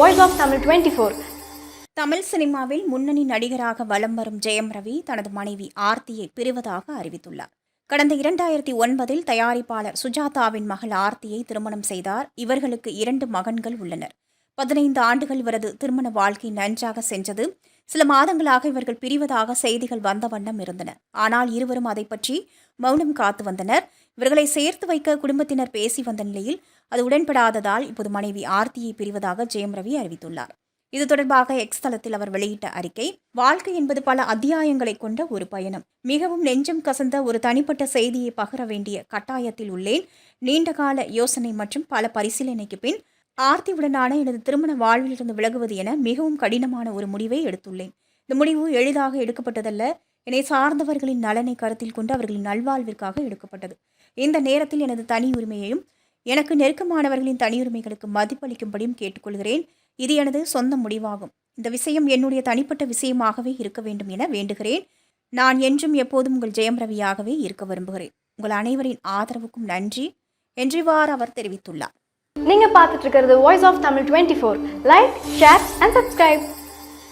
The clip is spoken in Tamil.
Voice of Tamil 24. தமிழ் சினிமாவில் முன்னணி நடிகராக வலம் வரும் ஜெயம் ரவி தனது மனைவி ஆர்த்தியை பிரிவதாக அறிவித்துள்ளார். கடந்த 2009 தயாரிப்பாளர் சுஜாதாவின் மகள் ஆர்த்தியை திருமணம் செய்தார். இவர்களுக்கு 2 மகன்கள் உள்ளனர். 15 ஆண்டுகள் இவரது திருமண வாழ்க்கை நன்றாக சென்றது. சில மாதங்களாக இவர்கள் பிரிவதாக செய்திகள் வந்த வண்ணம் இருந்தன. ஆனால் இருவரும் அதை பற்றி மௌனம் காத்து வந்தனர். இவர்களை சேர்த்து வைக்க குடும்பத்தினர் பேசி வந்த நிலையில் அது உடன்படாததால் இப்போது மனைவி ஆர்த்தியை பிரிவதாக ஜெயம் ரவி அறிவித்துள்ளார். இது தொடர்பாக எக்ஸ் தளத்தில் அவர் வெளியிட்ட அறிக்கை, வாழ்க்கை என்பது பல அத்தியாயங்களை கொண்ட ஒரு பயணம். மிகவும் நெஞ்சம் கசந்த ஒரு தனிப்பட்ட செய்தியை பகிர வேண்டிய கட்டாயத்தில் உள்ளேன். நீண்டகால யோசனை மற்றும் பல பரிசீலனைக்கு பின் ஆர்த்தியுடனான எனது திருமண வாழ்விலிருந்து விலகுவது என மிகவும் கடினமான ஒரு முடிவை எடுத்துள்ளேன். இந்த முடிவு எளிதாக எடுக்கப்பட்டதல்ல. என்னை சார்ந்தவர்களின் நலனை கருத்தில் கொண்டு அவர்களின் நல்வாழ்விற்காக எடுக்கப்பட்டது. இந்த நேரத்தில் எனது தனி உரிமையையும் எனக்கு நெருக்கமானவர்களின் தனியுரிமைகளுக்கு மதிப்பளிக்கும்படியும் கேட்டுக்கொள்கிறேன். இது எனது சொந்த முடிவாகும். இந்த விஷயம் என்னுடைய தனிப்பட்ட விஷயமாகவே இருக்க வேண்டும் என வேண்டுகிறேன். நான் என்றும் எப்போதும் உங்கள் ஜெயம் ரவியாகவே இருக்க விரும்புகிறேன். உங்கள் அனைவரின் ஆதரவுக்கும் நன்றி என்றிவாறு அவர் தெரிவித்துள்ளார். நீங்க பார்த்துட்டு இருக்கிறது Voice of Tamil 24. Like, share and subscribe.